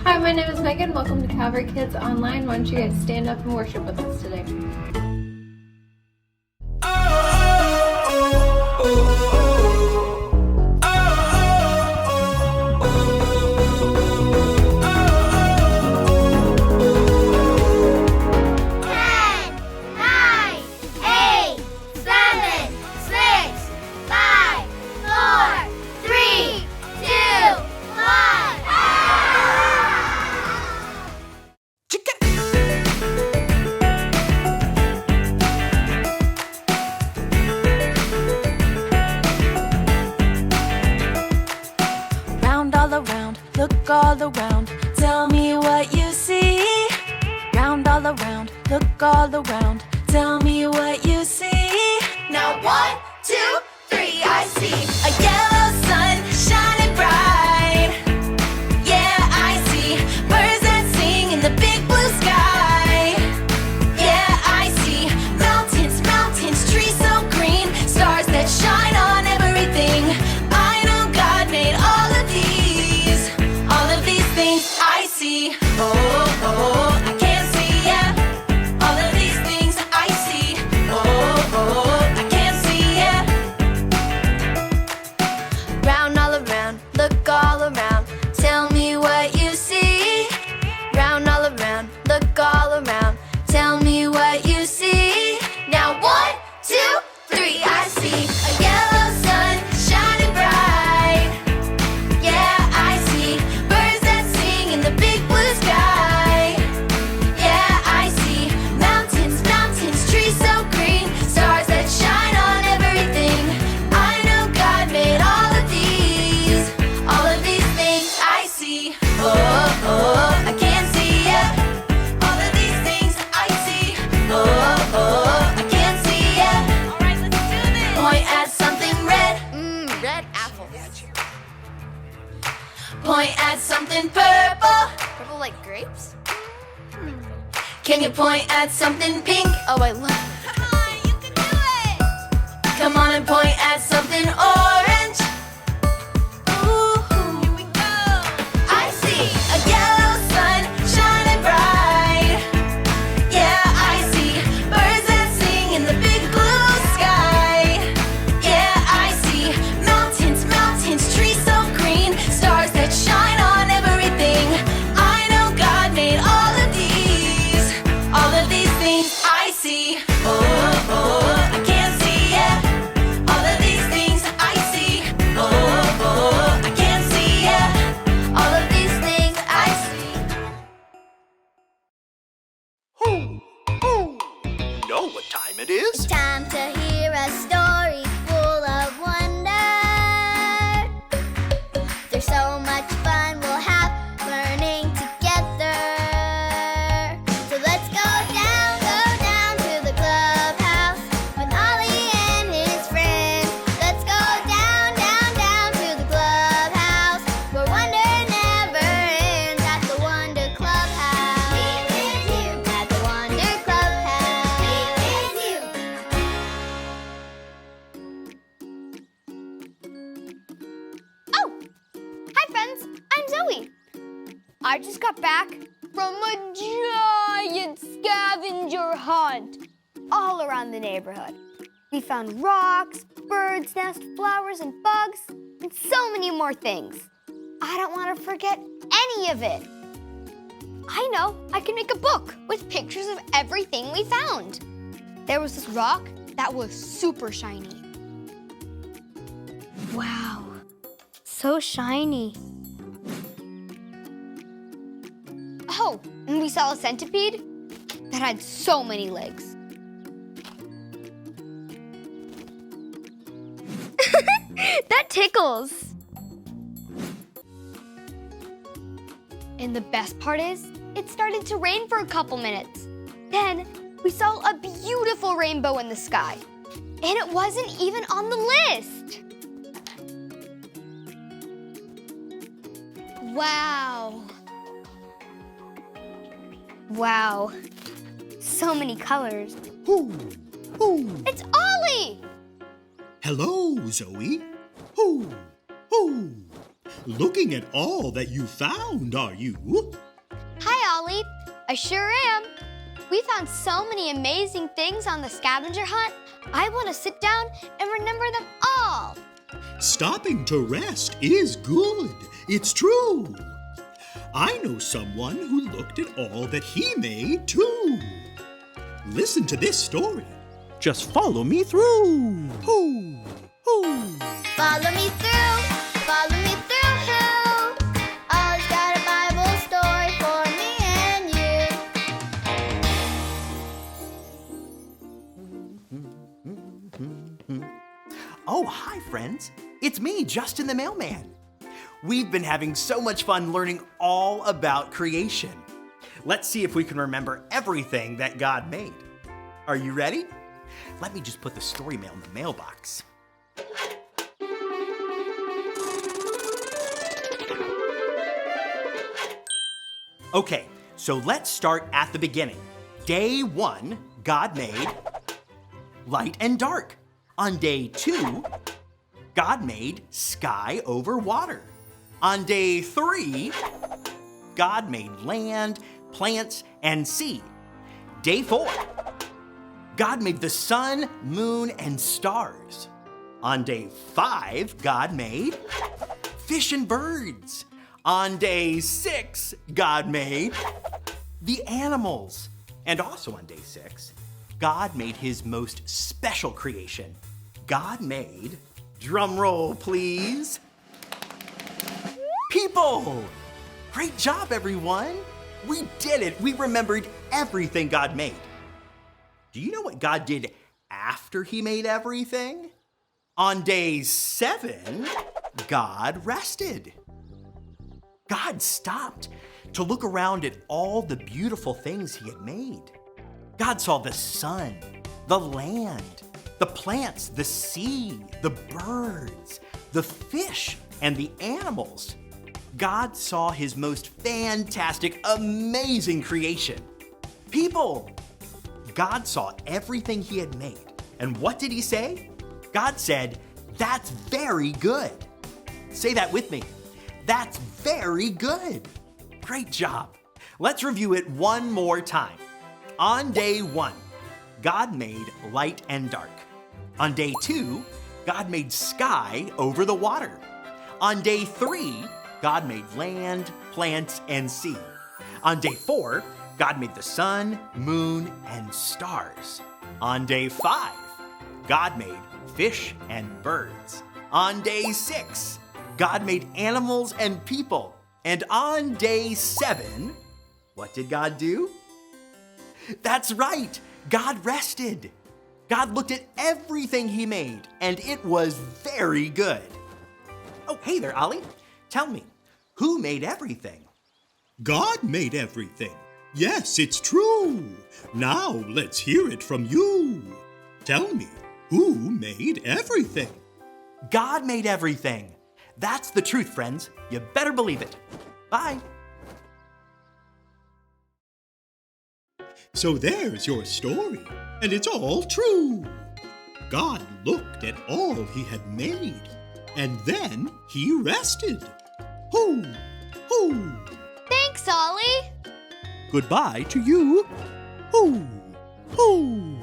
Hi, my name is Megan. Welcome to Calvary Kids Online. Why don't you guys stand up and worship with us today? Look all around, tell me what you see. Round all around, look all around, tell me what you see. Now 1, 2, 3, I see a yellow sun shining bright. Yeah, I see birds that sing in the big blue sky. Yeah, I see mountains, mountains, trees so green, stars that shine on everything. I know God made all of these things I see. Oh, oh, I can't see, yeah. All of these things I see. Oh, oh, I can't see, yeah. Round all around, look all around, tell me what you see. Round all around, look all around, tell me what you see. Now 1, 2, 3, I see a yellow sun shining bright. Yeah, I see birds that sing in the big blue sky. Yeah, I see mountains, mountains, trees so green, stars that shine on everything. I know God made all of these things I see. Oh, oh, I can't see, yeah. All of these things I see. Oh, oh, I can't see, yeah. All right, let's do this. Point at something red. Red apple. Point at something purple. Purple like grapes? Can you point at something pink? Oh, I love it. Come on, you can do it. Come on and point at something orange. Ooh, here we go. I see a yellow sun shining bright. Yeah, I see birds that sing in the big blue sky. Yeah, I see mountains, mountains, trees so green, stars that shine on everything. I know God made all of these things I see. Oh, oh, I can't see, yeah. All of these things I see. Oh, oh, I can't see, yeah. All of these things I see. You know what time it is? It's time to hear a story full of wonder. There's so much fun we'll have learning together. So let's go down to the clubhouse with Ollie and his friends. Let's go down to the clubhouse where wonder never ends at the Wonder Clubhouse. Meet with you at the Wonder Clubhouse. Meet with you. just got back from a giant scavenger hunt all around the neighborhood. We found rocks, birds' nests, flowers, and bugs, and so many more things. I don't want to forget any of it. I know, I can make a book with pictures of everything we found. There was this rock that was super shiny. Wow, so shiny. Oh, and we saw a centipede that had so many legs. That tickles. And the best part is, it started to rain for a couple minutes. Then we saw a beautiful rainbow in the sky. And it wasn't even on the list. Wow. Wow. So many colors. Who? It's Ollie! Hello, Zoe. Who? Looking at all that you found, are you? Hi, Ollie. I sure am. We found so many amazing things on the scavenger hunt. I want to sit down and remember them all. Stopping to rest is good. It's true. I know someone who looked at all that he made, too. Listen to this story. Just follow me through. Follow me through, follow me through, who? Ollie's got a Bible story for me and you. Oh, hi, friends. It's me, Justin the Mailman. We've been having so much fun learning all about creation. Let's see if we can remember everything that God made. Are you ready? Let me just put the story mail in the mailbox. Okay, so let's start at the beginning. Day 1, God made light and dark. On day 2, God made sky over water. On day 3, God made land, plants, and sea. Day 4, God made the sun, moon, and stars. On day 5, God made fish and birds. On day 6, God made the animals. And also on day 6, God made his most special creation. God made, drum roll please, people. Great job, everyone. We did it. We remembered everything God made. Do you know what God did after he made everything? On day 7, God rested. God stopped to look around at all the beautiful things he had made. God saw the sun, the land, the plants, the sea, the birds, the fish, and the animals. God saw his most fantastic, amazing creation, people. God saw everything he had made. And what did he say? God said, "That's very good." Say that with me. That's very good. Great job. Let's review it one more time. On day 1, God made light and dark. On day 2, God made sky over the water. On day 3, God made land, plants, and sea. On day 4, God made the sun, moon, and stars. On day 5, God made fish and birds. On day 6, God made animals and people. And on day 7, what did God do? That's right, God rested. God looked at everything he made, and it was very good. Oh, hey there, Ollie. Tell me, who made everything? God made everything. Yes, it's true. Now let's hear it from you. Tell me, who made everything? God made everything. That's the truth, friends. You better believe it. Bye. So there's your story, and it's all true. God looked at all he had made, and then he rested. Hoo, hoo. Thank Thanks, Ollie. Goodbye to you. Hoo, hoo.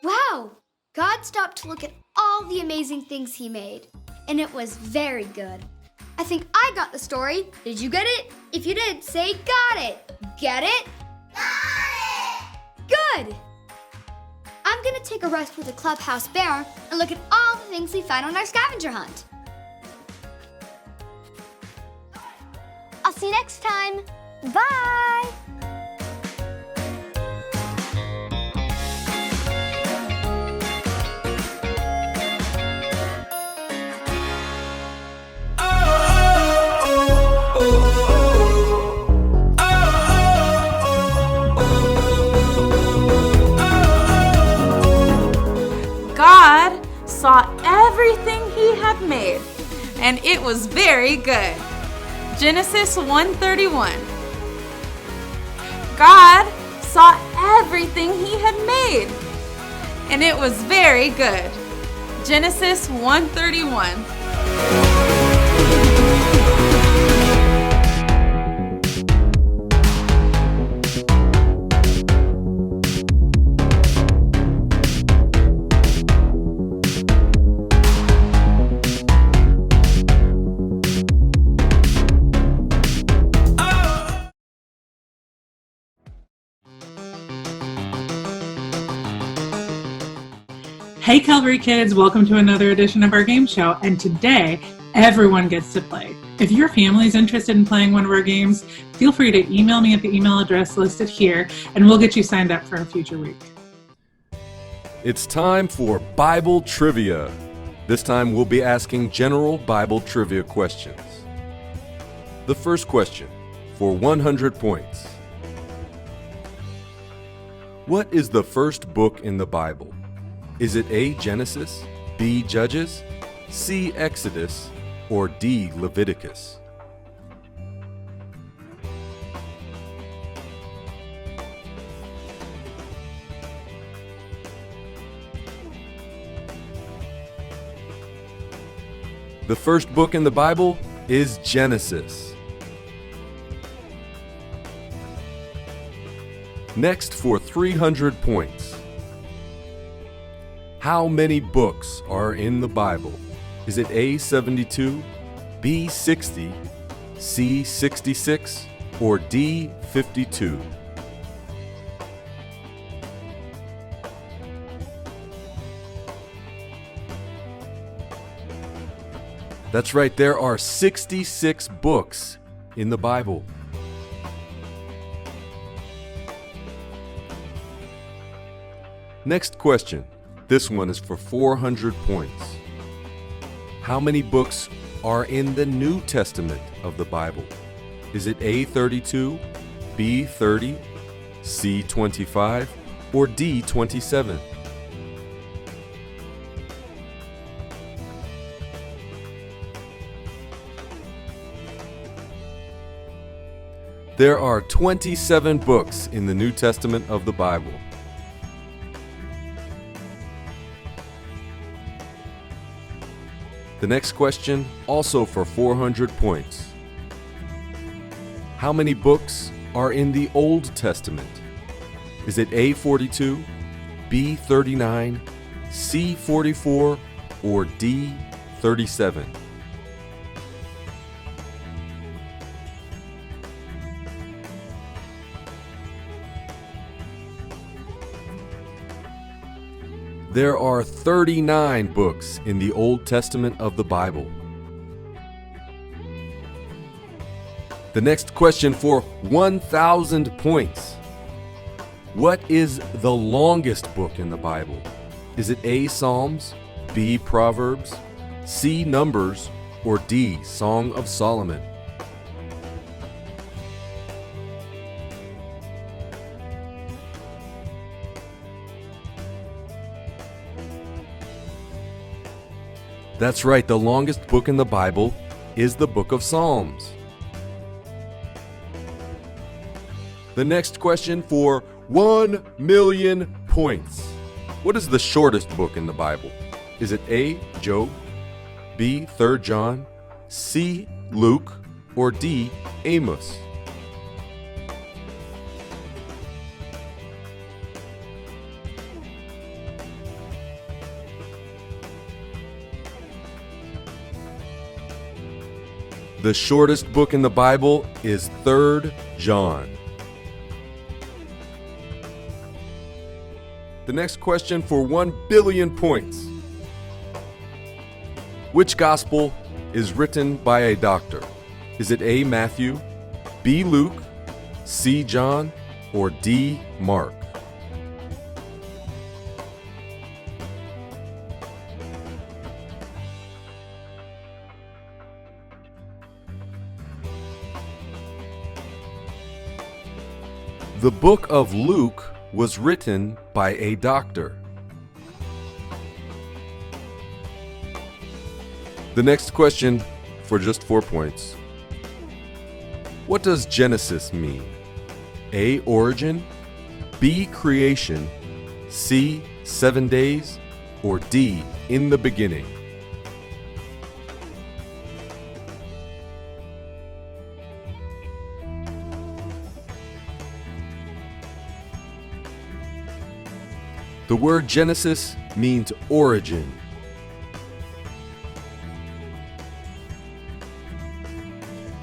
Wow! God stopped to look at all the amazing things he made, and it was very good. I think I got the story. Did you get it? If you did, say got it. Get it? Got it! Good! I'm gonna take a rest with the clubhouse bear and look at all the things we found on our scavenger hunt. I'll see you next time. Bye! God saw everything he had made, and it was very good. Genesis 1:31. God saw everything he had made, and it was very good. Genesis 1:31. Hey Calvary kids, welcome to another edition of our game show, and today everyone gets to play. If your family is interested in playing one of our games, feel free to email me at the email address listed here and we'll get you signed up for a future week. It's time for Bible Trivia. This time we'll be asking general Bible trivia questions. The first question, for 100 points. What is the first book in the Bible? Is it A, Genesis, B, Judges, C, Exodus, or D, Leviticus? The first book in the Bible is Genesis. Next, for 300 points. How many books are in the Bible? Is it A, 72, B, 60, C, 66, or D, 52? That's right, there are 66 books in the Bible. Next question. This one is for 400 points. How many books are in the New Testament of the Bible? Is it A, 32, B, 30, C, 25, or D, 27? There are 27 books in the New Testament of the Bible. The next question, also for 400 points. How many books are in the Old Testament? Is it A, 42, B, 39, C, 44, or D, 37? There are 39 books in the Old Testament of the Bible. The next question for 1,000 points. What is the longest book in the Bible? Is it A, Psalms, B, Proverbs, C, Numbers, or D, Song of Solomon? That's right, the longest book in the Bible is the book of Psalms. The next question for 1,000,000 points. What is the shortest book in the Bible? Is it A, Job, B, 3 John, C, Luke, or D. Amos? The shortest book in the Bible is 3 John. The next question for 1 billion points. Which gospel is written by a doctor? Is it A. Matthew, B. Luke, C. John, or D. Mark? The book of Luke was written by a doctor. The next question for just 4 points. What does Genesis mean? A. Origin, B. Creation, C. 7 days, or D. In the beginning? The word Genesis means origin.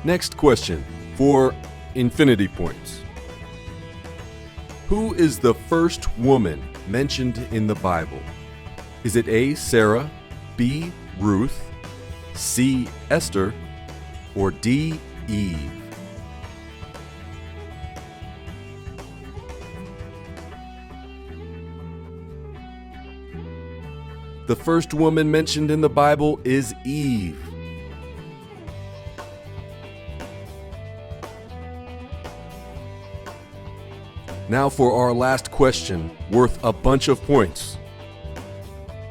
Next question for infinity points. Who is the first woman mentioned in the Bible? Is it A. Sarah, B. Ruth, C. Esther, or D. Eve? The first woman mentioned in the Bible is Eve. Now for our last question, worth a bunch of points.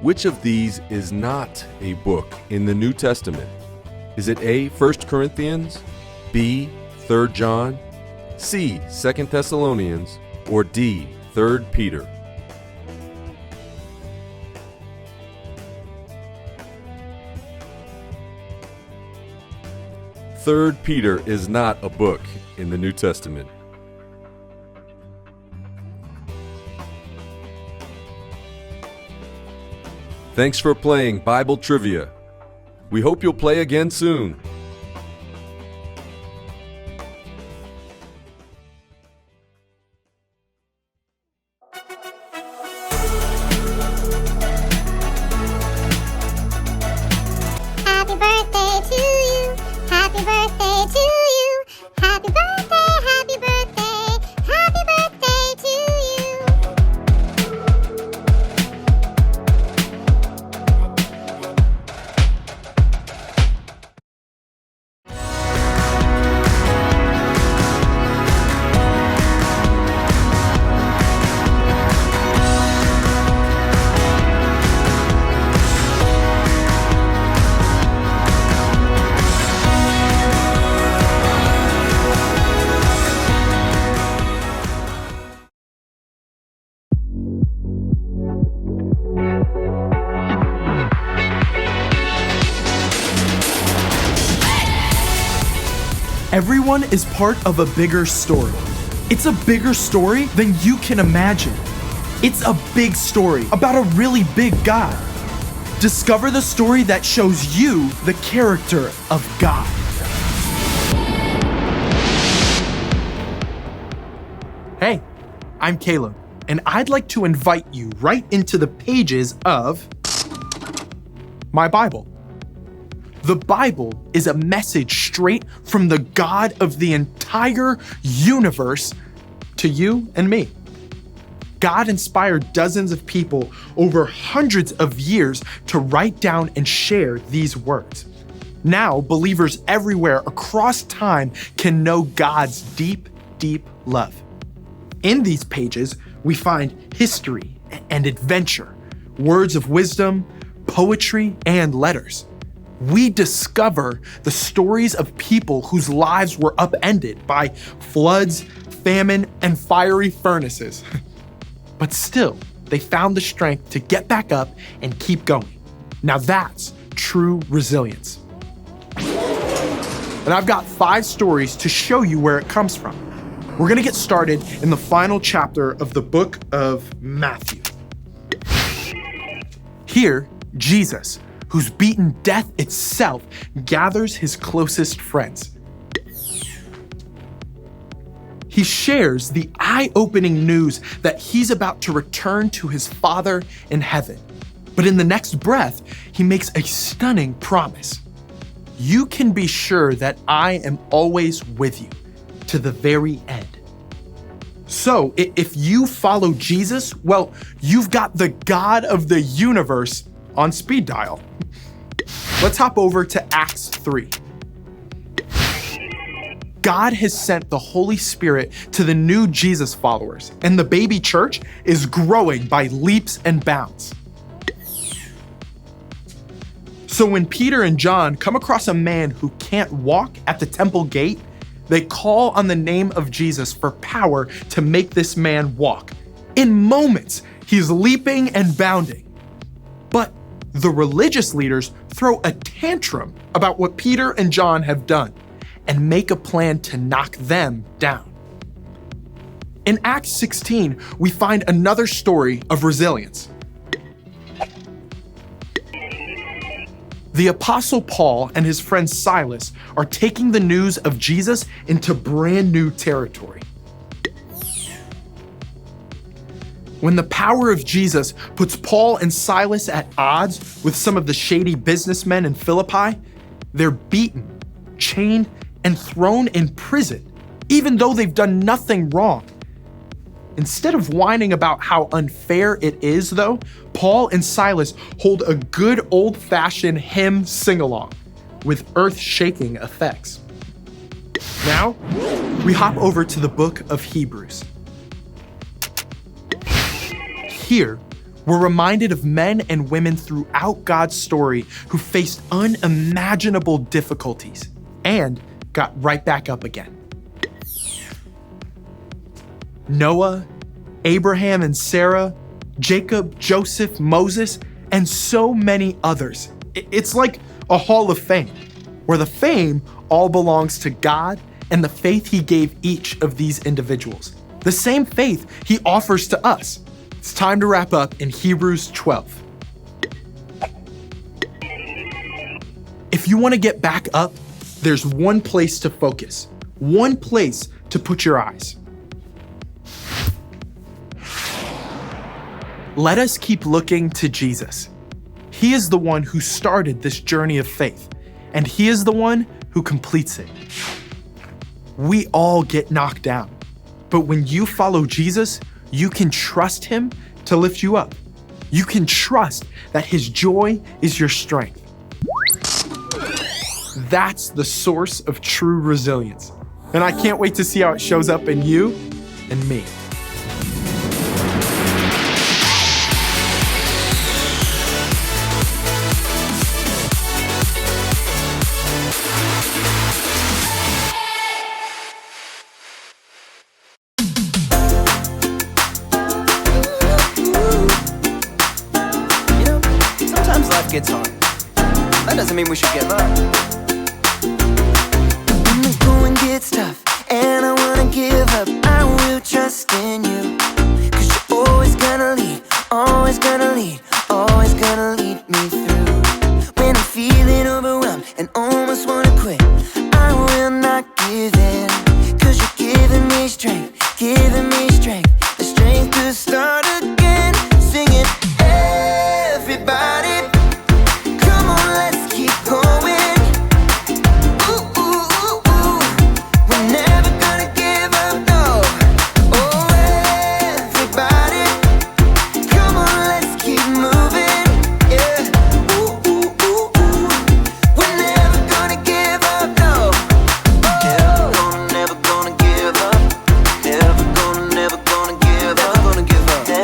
Which of these is not a book in the New Testament? Is it A. 1 Corinthians, B. 3 John, C. 2 Thessalonians, or D. 3 Peter? Third Peter is not a book in the New Testament. Thanks for playing Bible Trivia. We hope you'll play again soon. Happy birthday to you. Happy birthday to you. Happy birthday, happy birthday. Happy birthday to you. Everyone is part of a bigger story. It's a bigger story than you can imagine. It's a big story about a really big God. Discover the story that shows you the character of God. Hey, I'm Caleb, and I'd like to invite you right into the pages of my Bible. The Bible is a message straight from the God of the entire universe to you and me. God inspired dozens of people over hundreds of years to write down and share these words. Now, believers everywhere across time can know God's deep, deep love. In these pages, we find history and adventure, words of wisdom, poetry, and letters. We discover the stories of people whose lives were upended by floods, famine, and fiery furnaces. But still, they found the strength to get back up and keep going. Now that's true resilience. and I've got 5 stories to show you where it comes from. We're going to get started in the final chapter of the book of Matthew. Here, Jesus, who's beaten death itself, gathers his closest friends. He shares the eye-opening news that he's about to return to his Father in heaven. But in the next breath, he makes a stunning promise. You can be sure that I am always with you to the very end. So if you follow Jesus, well, you've got the God of the universe on speed dial. Let's hop over to Acts 3. God has sent the Holy Spirit to the new Jesus followers, and the baby church is growing by leaps and bounds. So when Peter and John come across a man who can't walk at the temple gate, they call on the name of Jesus for power to make this man walk. In moments, he's leaping and bounding. But the religious leaders throw a tantrum about what Peter and John have done and make a plan to knock them down. In Acts 16, we find another story of resilience. The Apostle Paul and his friend Silas are taking the news of Jesus into brand new territory. When the power of Jesus puts Paul and Silas at odds with some of the shady businessmen in Philippi, they're beaten, chained, and thrown in prison, even though they've done nothing wrong. Instead of whining about how unfair it is, though, Paul and Silas hold a good old-fashioned hymn sing-along with earth-shaking effects. Now, we hop over to the book of Hebrews. Here, we're reminded of men and women throughout God's story who faced unimaginable difficulties and got right back up again. Noah, Abraham and Sarah, Jacob, Joseph, Moses, and so many others. It's like a hall of fame, where the fame all belongs to God and the faith he gave each of these individuals. The same faith he offers to us. It's time to wrap up in Hebrews 12. If you want to get back up, there's one place to focus, one place to put your eyes. Let us keep looking to Jesus. He is the one who started this journey of faith, and he is the one who completes it. We all get knocked down, but when you follow Jesus, you can trust him to lift you up. You can trust that his joy is your strength. That's the source of true resilience. And I can't wait to see how it shows up in you and me. Sometimes life gets hard. That doesn't mean we should give up. When the going gets tough and I wanna give up, I will trust in you. 'Cause you're always gonna lead, always gonna lead, always gonna lead me through. When I'm feeling overwhelmed and almost wanna quit, I will not give in. 'Cause you're giving me strength, the strength to start again. Sing it, everybody. Come on, let's keep going. Ooh, ooh, ooh, ooh. We're never gonna give up, no. Oh, everybody. Come on, let's keep moving. Yeah. Ooh, ooh, ooh, ooh. We're never gonna give up, no. Never gonna give up. Never gonna give up. Never gonna give up.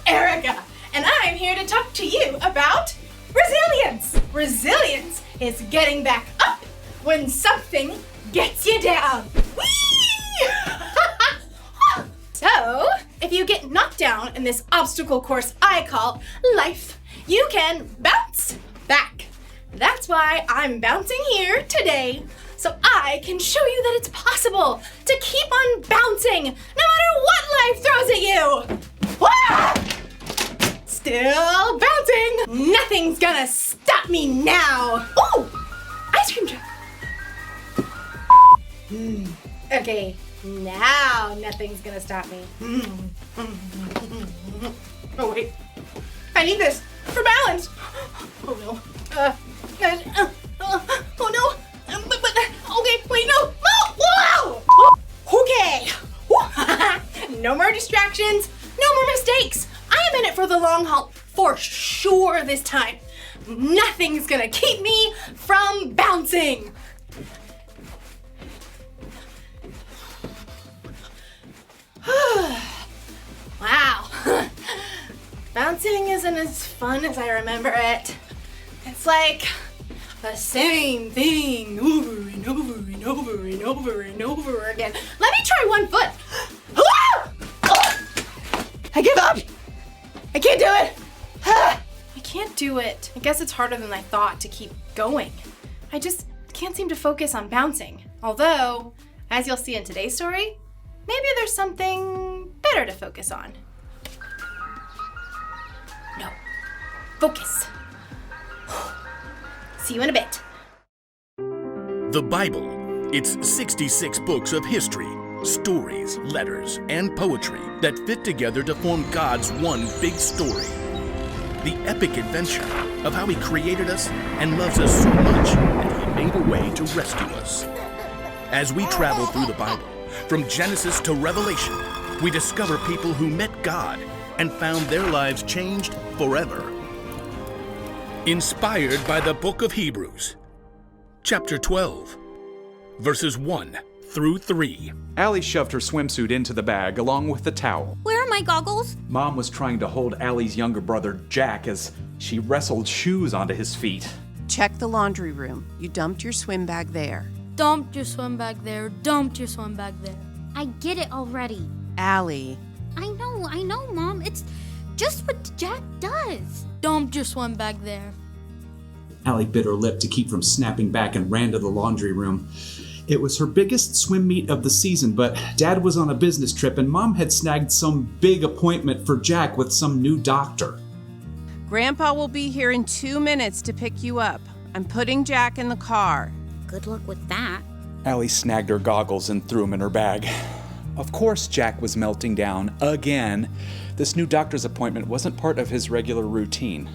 Erica, and I'm here to talk to you about resilience. Resilience is getting back up when something gets you down. Whee! So, if you get knocked down in this obstacle course I call life, you can bounce back. That's why I'm bouncing here today, so I can show you that it's possible to keep on bouncing no matter what life throws at you. Wah! Still bouncing. Nothing's gonna stop me now. Ooh, ice cream truck. Okay, now nothing's gonna stop me. Oh wait, I need this for balance. Oh no. Oh no. Okay, wait, no. Whoa! Okay. No more distractions. No more mistakes. I am in it for the long haul for sure this time. Nothing's gonna keep me from bouncing. Wow. Bouncing isn't as fun as I remember it. It's like the same thing over and over and over and over and over again. Let me try one foot. I give up. I can't do it. I can't do it. I guess it's harder than I thought to keep going. I just can't seem to focus on bouncing. Although, as you'll see in today's story, maybe there's something better to focus on. No. Focus. See you in a bit. The Bible. It's 66 books of history, stories, letters, and poetry that fit together to form God's one big story. The epic adventure of how He created us and loves us so much that He made a way to rescue us. As we travel through the Bible, from Genesis to Revelation, we discover people who met God and found their lives changed forever. Inspired by the book of Hebrews, chapter 12, verses 1 through 3. Allie shoved her swimsuit into the bag along with the towel. Where are my goggles? Mom was trying to hold Allie's younger brother, Jack, as she wrestled shoes onto his feet. Check the laundry room. You dumped your swim bag there. Dumped your swim bag there. Dumped your swim bag there. I get it already. Allie. I know, Mom. It's just what Jack does. Dumped your swim bag there. Allie bit her lip to keep from snapping back and ran to the laundry room. It was her biggest swim meet of the season, but Dad was on a business trip and Mom had snagged some big appointment for Jack with some new doctor. Grandpa will be here in 2 minutes to pick you up. I'm putting Jack in the car. Good luck with that. Allie snagged her goggles and threw them in her bag. Of course, Jack was melting down again. This new doctor's appointment wasn't part of his regular routine.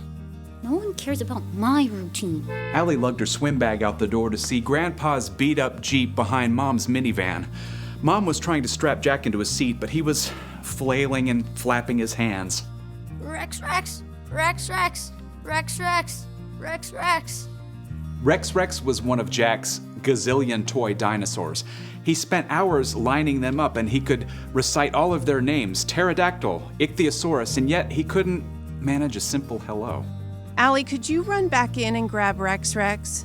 No one cares about my routine. Allie lugged her swim bag out the door to see Grandpa's beat-up Jeep behind Mom's minivan. Mom was trying to strap Jack into a seat, but he was flailing and flapping his hands. Rex, Rex, Rex, Rex, Rex, Rex, Rex, Rex. Rex Rex was one of Jack's gazillion toy dinosaurs. He spent hours lining them up and he could recite all of their names, pterodactyl, ichthyosaurus, and yet he couldn't manage a simple hello. Allie, could you run back in and grab Rex Rex?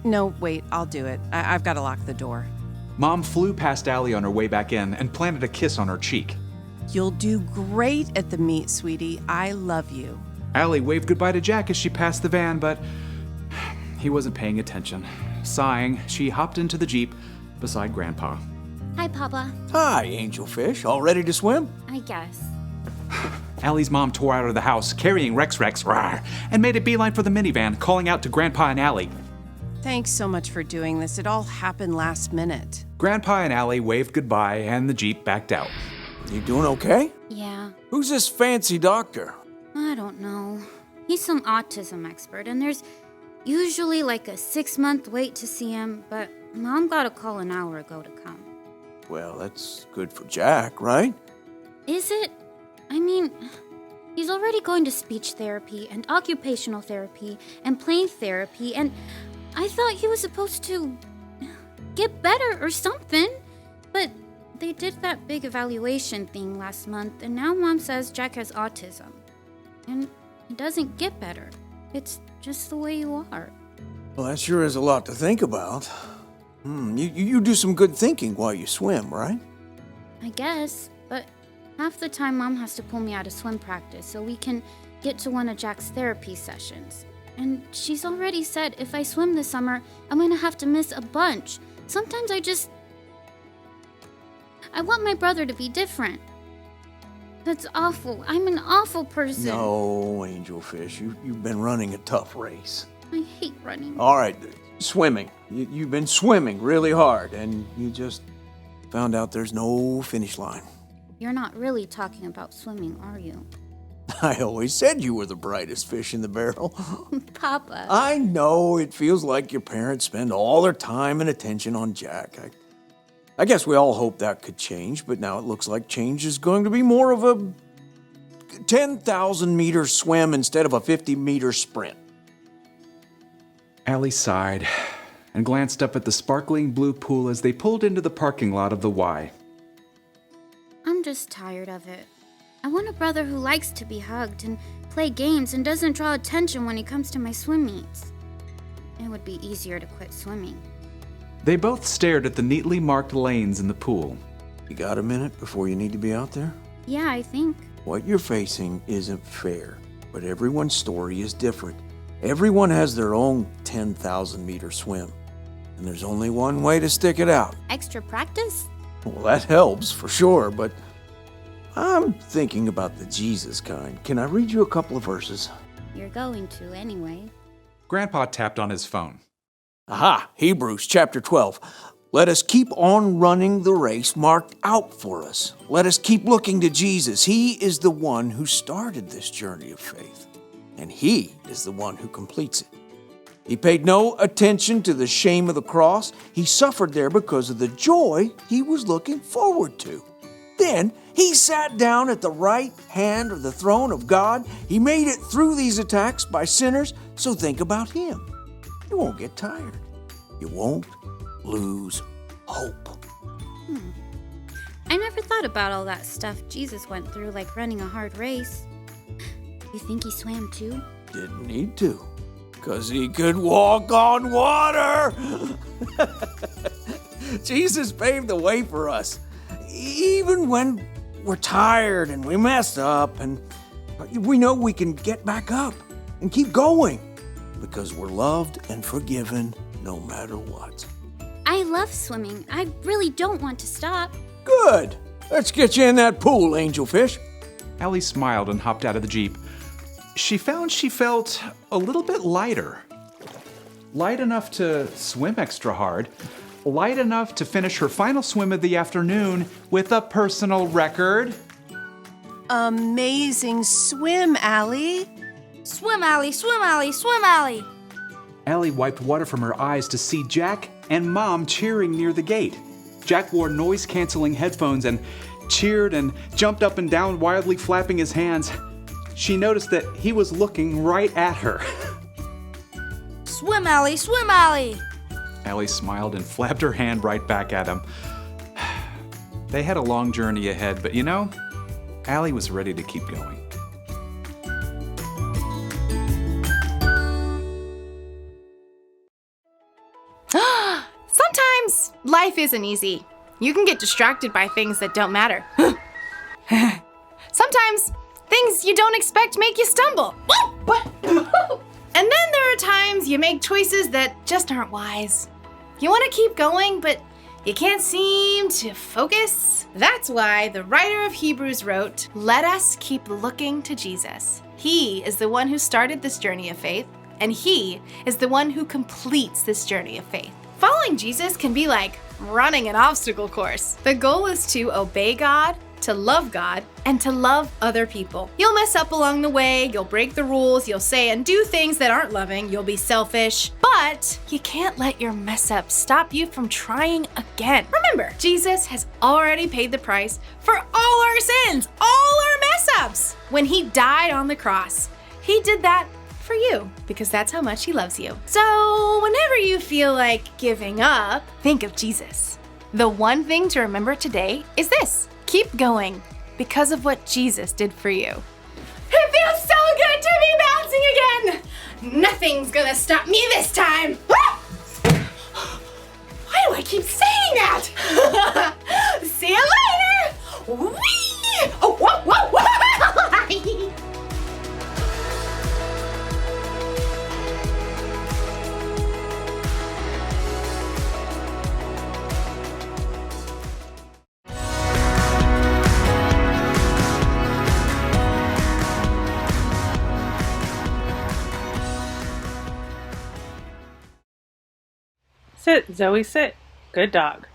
No, wait, I'll do it. I've got to lock the door. Mom flew past Allie on her way back in and planted a kiss on her cheek. You'll do great at the meet, sweetie. I love you. Allie waved goodbye to Jack as she passed the van, but he wasn't paying attention. Sighing, she hopped into the Jeep beside Grandpa. Hi, Papa. Hi, Angelfish. All ready to swim? I guess. Allie's mom tore out of the house, carrying Rex Rex, rawr, and made a beeline for the minivan, calling out to Grandpa and Allie. Thanks so much for doing this. It all happened last minute. Grandpa and Allie waved goodbye, and the Jeep backed out. You doing okay? Yeah. Who's this fancy doctor? I don't know. He's some autism expert, and there's usually like a 6-month wait to see him, but Mom got a call an hour ago to come. Well, that's good for Jack, right? Is it? I mean, he's already going to speech therapy and occupational therapy and play therapy, and I thought he was supposed to get better or something, but they did that big evaluation thing last month, and now Mom says Jack has autism. And it doesn't get better. It's just the way you are. Well, that sure is a lot to think about. You do some good thinking while you swim, right? I guess, but half the time Mom has to pull me out of swim practice so we can get to one of Jack's therapy sessions. And she's already said if I swim this summer, I'm gonna have to miss a bunch. Sometimes I want my brother to be different. That's awful. I'm an awful person. No, Angelfish, you've been running a tough race. I hate running. All right, swimming. You've been swimming really hard, and you just found out there's no finish line. You're not really talking about swimming, are you? I always said you were the brightest fish in the barrel. Papa. I know it feels like your parents spend all their time and attention on Jack. I guess we all hope that could change, but now it looks like change is going to be more of a 10,000-meter swim instead of a 50-meter sprint. Allie sighed and glanced up at the sparkling blue pool as they pulled into the parking lot of the Y. I'm just tired of it. I want a brother who likes to be hugged and play games and doesn't draw attention when he comes to my swim meets. It would be easier to quit swimming. They both stared at the neatly marked lanes in the pool. You got a minute before you need to be out there? Yeah, I think. What you're facing isn't fair, but everyone's story is different. Everyone has their own 10,000-meter swim, and there's only one way to stick it out. Extra practice? Well, that helps for sure, but I'm thinking about the Jesus kind. Can I read you a couple of verses? You're going to anyway. Grandpa tapped on his phone. Aha! Hebrews chapter 12. Let us keep on running the race marked out for us. Let us keep looking to Jesus. He is the one who started this journey of faith, and He is the one who completes it. He paid no attention to the shame of the cross. He suffered there because of the joy He was looking forward to. Then He sat down at the right hand of the throne of God. He made it through these attacks by sinners, so think about Him. You won't get tired. You won't lose hope. I never thought about all that stuff Jesus went through, like running a hard race. You think he swam too? Didn't need to, because He could walk on water. Jesus paved the way for us. Even when we're tired and we messed up, and we know we can get back up and keep going because we're loved and forgiven no matter what. I love swimming. I really don't want to stop. Good. Let's get you in that pool, Angelfish. Allie smiled and hopped out of the Jeep. She found she felt a little bit lighter. Light enough to swim extra hard. Light enough to finish her final swim of the afternoon with a personal record. Amazing swim, Allie. Swim, Allie, swim, Allie, swim, Allie. Allie wiped water from her eyes to see Jack and Mom cheering near the gate. Jack wore noise-canceling headphones and cheered and jumped up and down, wildly flapping his hands. She noticed that he was looking right at her. Swim, Allie, swim, Allie. Allie smiled and flapped her hand right back at him. They had a long journey ahead, but you know, Allie was ready to keep going. Sometimes life isn't easy. You can get distracted by things that don't matter. Sometimes things you don't expect make you stumble. And then there are times you make choices that just aren't wise. You want to keep going, but you can't seem to focus. That's why the writer of Hebrews wrote, "Let us keep looking to Jesus. He is the one who started this journey of faith, and He is the one who completes this journey of faith." Following Jesus can be like running an obstacle course. The goal is to obey God, to love God, and to love other people. You'll mess up along the way, you'll break the rules, you'll say and do things that aren't loving, you'll be selfish, but you can't let your mess up stop you from trying again. Remember, Jesus has already paid the price for all our sins, all our mess ups. When He died on the cross, He did that for you because that's how much He loves you. So whenever you feel like giving up, think of Jesus. The one thing to remember today is this: keep going because of what Jesus did for you. It feels so good to be bouncing again! Nothing's gonna stop me this time! Why do I keep saying that? See you later! Whee! Oh, whoa, whoa, whoa! Sit, Zoe, sit. Good dog.